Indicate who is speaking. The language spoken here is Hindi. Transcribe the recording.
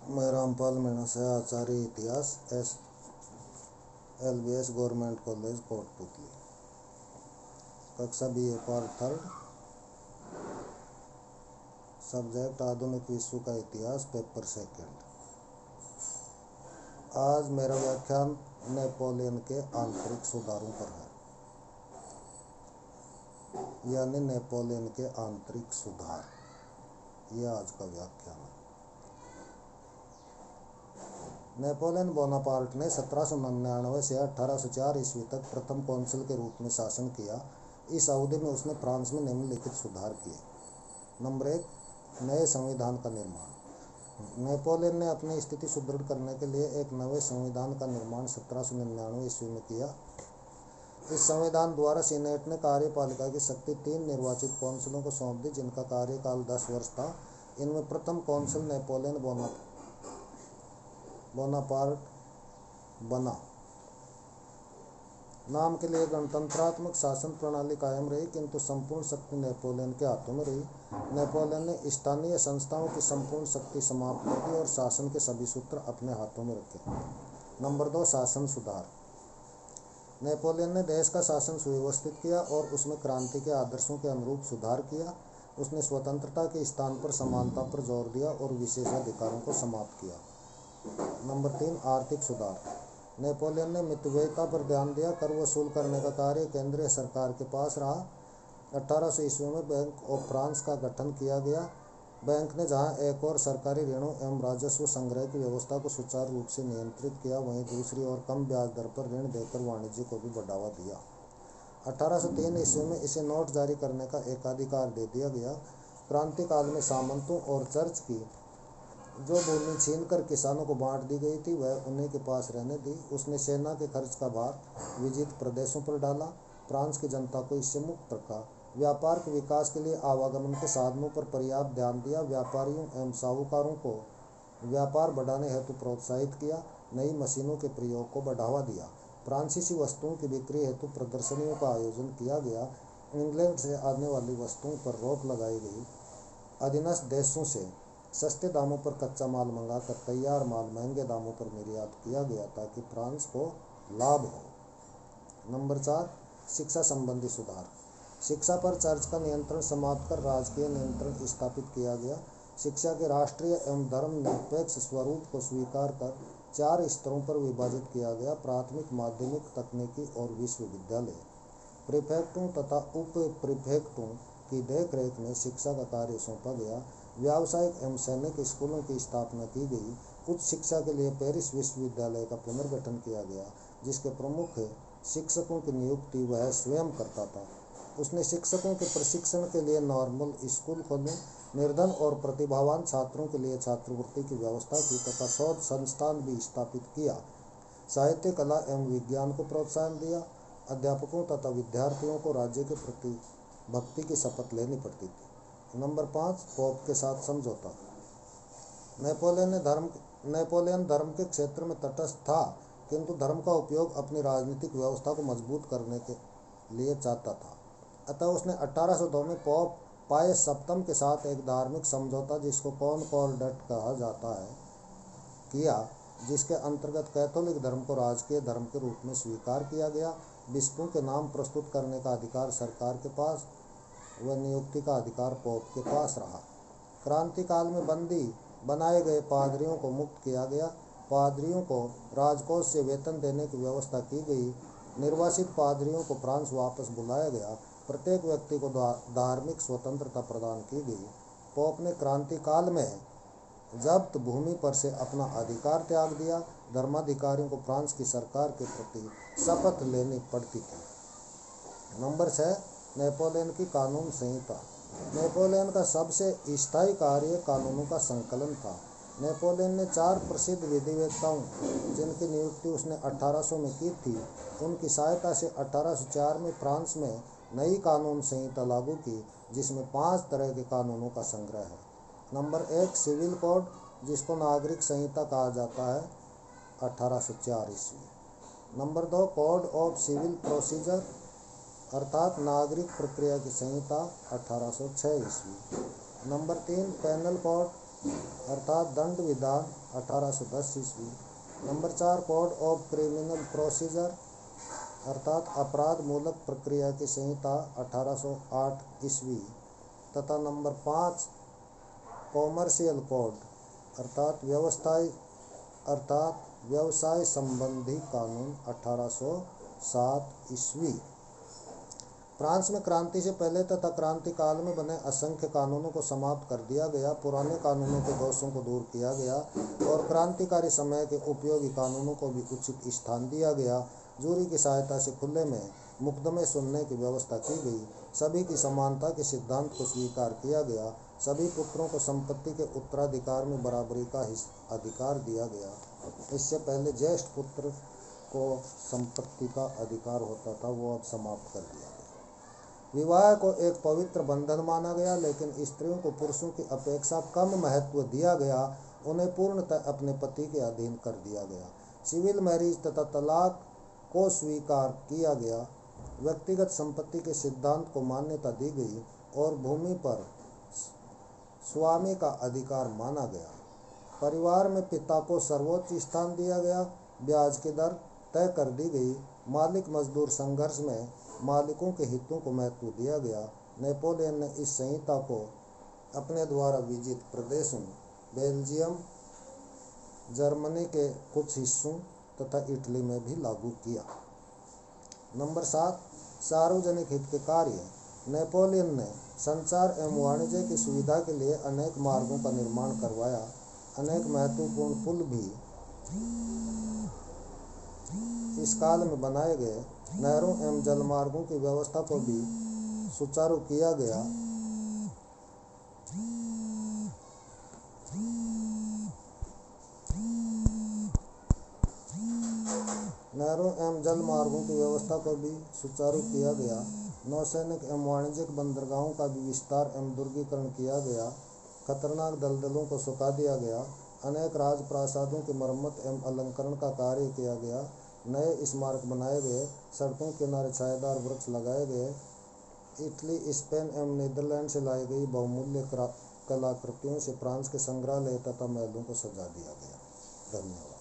Speaker 1: मैं रामपाल मीणा से आचार्य इतिहास LBS गवर्नमेंट कॉलेज कोटपुतली, कक्षा BA पार्ट थर्ड, सब्जेक्ट आधुनिक विश्व का इतिहास, पेपर सेकंड। आज मेरा व्याख्यान नेपोलियन के आंतरिक सुधारों पर है, यानी नेपोलियन के आंतरिक सुधार, यह आज का व्याख्यान है। नेपोलियन बोनापार्ट ने 1799 से 1804 ईस्वी तक प्रथम कौंसिल के रूप में शासन किया। इस अवधि में उसने फ्रांस में निम्नलिखित सुधार किए। नंबर 1, नए संविधान का निर्माण। नेपोलियन ने अपनी स्थिति सुदृढ़ करने के लिए एक नए संविधान का निर्माण 1799 ईस्वी में किया। इस संविधान द्वारा सीनेट ने कार्यपालिका की शक्ति 3 निर्वाचित कौंसिलों को सौंप दी, जिनका कार्यकाल 10 वर्ष था। इनमें प्रथम कौंसिल नेपोलियन बोनापार्ट बना। नाम के लिए गणतंत्रात्मक शासन प्रणाली कायम रही, किंतु संपूर्ण शक्ति नेपोलियन के हाथों में रही। नेपोलियन ने स्थानीय संस्थाओं की संपूर्ण शक्ति समाप्त कर दी और शासन के सभी सूत्र अपने हाथों में रखे। नंबर 2, शासन सुधार। नेपोलियन ने देश का शासन सुव्यवस्थित किया और उसमें क्रांति के आदर्शों के अनुरूप सुधार किया। उसने स्वतंत्रता के स्थान पर समानता पर जोर दिया और विशेषाधिकारों को समाप्त किया। नंबर 3, आर्थिक सुधार। नेपोलियन ने मितव्ययिता पर ध्यान दिया। कर वसूल करने का कार्य केंद्रीय सरकार के पास रहा। 1800 ईस्वी में बैंक ऑफ फ्रांस का गठन किया गया। बैंक ने जहां एक और सरकारी ऋणों एवं राजस्व संग्रह की व्यवस्था को सुचारू रूप से नियंत्रित किया, वहीं दूसरी ओर कम ब्याज दर पर ऋण देकर वाणिज्य को भी बढ़ावा दिया। 1803 ईस्वी में इसे नोट जारी करने का एकाधिकार दे दिया गया। क्रांति काल में सामंतों और चर्च की जो भूमि छीनकर किसानों को बांट दी गई थी, वह उन्हीं के पास रहने दी। उसने सेना के खर्च का भार विजित प्रदेशों पर डाला। फ्रांस की जनता को इससे मुक्त रखा। व्यापार के विकास के लिए आवागमन के साधनों पर पर्याप्त ध्यान दिया। व्यापारियों एवं साहूकारों को व्यापार बढ़ाने हेतु प्रोत्साहित किया। नई मशीनों के प्रयोग को बढ़ावा दिया। फ्रांसीसी वस्तुओं की बिक्री हेतु प्रदर्शनियों का आयोजन किया गया। इंग्लैंड से आने वाली वस्तुओं पर रोक लगाई गई। अधीनस्थ देशों से सस्ते दामों पर कच्चा माल मंगाकर तैयार माल महंगे दामों पर निर्यात किया गया, ताकि फ्रांस को लाभ हो। नंबर 4, शिक्षा संबंधी सुधार। शिक्षा पर चर्च का नियंत्रण समाप्त कर राजकीय नियंत्रण स्थापित किया गया। शिक्षा के राष्ट्रीय एवं धर्मनिरपेक्ष स्वरूप को स्वीकार कर 4 स्तरों पर विभाजित किया गया: प्राथमिक, माध्यमिक, तकनीकी और विश्वविद्यालय। प्रीफेक्टों तथा उप प्रीफेक्टों की देखरेख में शिक्षा का कार्य सौंपा गया। व्यावसायिक एवं सैनिक स्कूलों की स्थापना की गई। उच्च शिक्षा के लिए पेरिस विश्वविद्यालय का पुनर्गठन किया गया, जिसके प्रमुख शिक्षकों की नियुक्ति वह स्वयं करता था। उसने शिक्षकों के प्रशिक्षण के लिए नॉर्मल स्कूल खोले, निर्धन और प्रतिभावान छात्रों के लिए छात्रवृत्ति की व्यवस्था की तथा शोध संस्थान भी स्थापित किया। साहित्य, कला एवं विज्ञान को प्रोत्साहन दिया। अध्यापकों तथा विद्यार्थियों को राज्य के प्रति भक्ति की शपथ लेनी पड़ती थी। नंबर 5, पोप के साथ समझौता। नेपोलियन धर्म के क्षेत्र में तटस्थ था, किंतु धर्म का उपयोग अपनी राजनीतिक व्यवस्था को मजबूत करने के लिए चाहता था। अतः उसने 1802 में पोप पायस सप्तम के साथ एक धार्मिक समझौता, जिसको कॉनकॉर्डेट कहा जाता है, किया, जिसके अंतर्गत कैथोलिक धर्म को राजकीय धर्म के रूप में स्वीकार किया गया। बिशपों के नाम प्रस्तुत करने का अधिकार सरकार के पास व नियुक्ति का अधिकार पोप के पास रहा। क्रांति काल में बंदी बनाए गए पादरियों को मुक्त किया गया। पादरियों को राजकोष से वेतन देने की व्यवस्था की गई। निर्वासित पादरियों को फ्रांस वापस बुलाया गया। प्रत्येक व्यक्ति को धार्मिक स्वतंत्रता प्रदान की गई। पोप ने क्रांति काल में जब्त भूमि पर से अपना अधिकार त्याग दिया। धर्माधिकारियों को फ्रांस की सरकार के प्रति शपथ लेनी पड़ती थी। नंबर 6, नेपोलियन की कानून संहिता। नेपोलियन का सबसे स्थायी कार्य कानूनों का संकलन था। नेपोलियन ने 4 प्रसिद्ध विधिवेत्ताओं, जिनकी नियुक्ति उसने 1800 में की थी, उनकी सहायता से 1804 में फ्रांस में नई कानून संहिता लागू की, जिसमें 5 तरह के कानूनों का संग्रह है। नंबर 1, सिविल कोड, जिसको नागरिक संहिता कहा जाता है, 1804 ईस्वी। Number 2, code of civil procedure, अर्थात नागरिक प्रक्रिया की संहिता, 1806 ईस्वी। नंबर 3, पेनल कोड, अर्थात दंड विधान 1810 ईस्वी। Number 4 code of criminal procedure अर्थात अपराध मूलक प्रक्रिया की संहिता 1808 ईस्वी। तथा नंबर 5 कॉमर्शियल कोड अर्थात व्यवसाय संबंधी कानून 1807 ईस्वी। फ्रांस में क्रांति से पहले तथा क्रांति काल में बने असंख्य कानूनों को समाप्त कर दिया गया, पुराने कानूनों के दोषों को दूर किया गया और क्रांतिकारी समय के उपयोगी कानूनों को भी उचित स्थान दिया गया। जूरी की सहायता से खुले में मुकदमे सुनने की व्यवस्था की गई। सभी की समानता के सिद्धांत को स्वीकार किया गया। सभी पुत्रों को संपत्ति के उत्तराधिकार में बराबरी का अधिकार दिया गया। इससे पहले ज्येष्ठ पुत्र को संपत्ति का अधिकार होता था, वो अब समाप्त कर दिया गया। विवाह को एक पवित्र बंधन माना गया, लेकिन स्त्रियों को पुरुषों की अपेक्षा कम महत्व दिया गया। उन्हें पूर्णतः अपने पति के अधीन कर दिया गया। सिविल मैरिज तथा तलाक को स्वीकार किया गया। व्यक्तिगत संपत्ति के सिद्धांत को मान्यता दी गई और भूमि पर स्वामी का अधिकार माना गया। परिवार में पिता को सर्वोच्च स्थान दिया गया। ब्याज की दर तय कर दी गई। मालिक मजदूर संघर्ष में मालिकों के हितों को महत्व दिया गया। नेपोलियन ने इस संहिता को अपने द्वारा विजित प्रदेशों, बेल्जियम, जर्मनी के कुछ हिस्सों तथा इटली में भी लागू किया। नंबर 7 सार्वजनिक हित के कार्य। नेपोलियन ने संचार एवं वाणिज्य की सुविधा के लिए अनेक मार्गों का निर्माण करवाया। अनेक महत्वपूर्ण पुल भी इस काल में बनाए गए। नहरों एवं जलमार्गों की व्यवस्था को भी सुचारू किया गया। नहरों एवं जल मार्गों की व्यवस्था को भी सुचारू किया गया। नौसैनिक एवं वाणिज्यिक बंदरगाहों का भी विस्तार एवं दुर्गीकरण किया गया। खतरनाक दलदलों को सुखा दिया गया। अनेक राजप्रासादों की मरम्मत एवं अलंकरण का कार्य किया गया। नए स्मारक बनाए गए। सड़कों के किनारे छायादार वृक्ष लगाए गए। इटली, स्पेन एवं नीदरलैंड से लाई गई बहुमूल्य कलाकृतियों से फ्रांस के संग्रहालय तथा महलों को सजा दिया गया। धन्यवाद।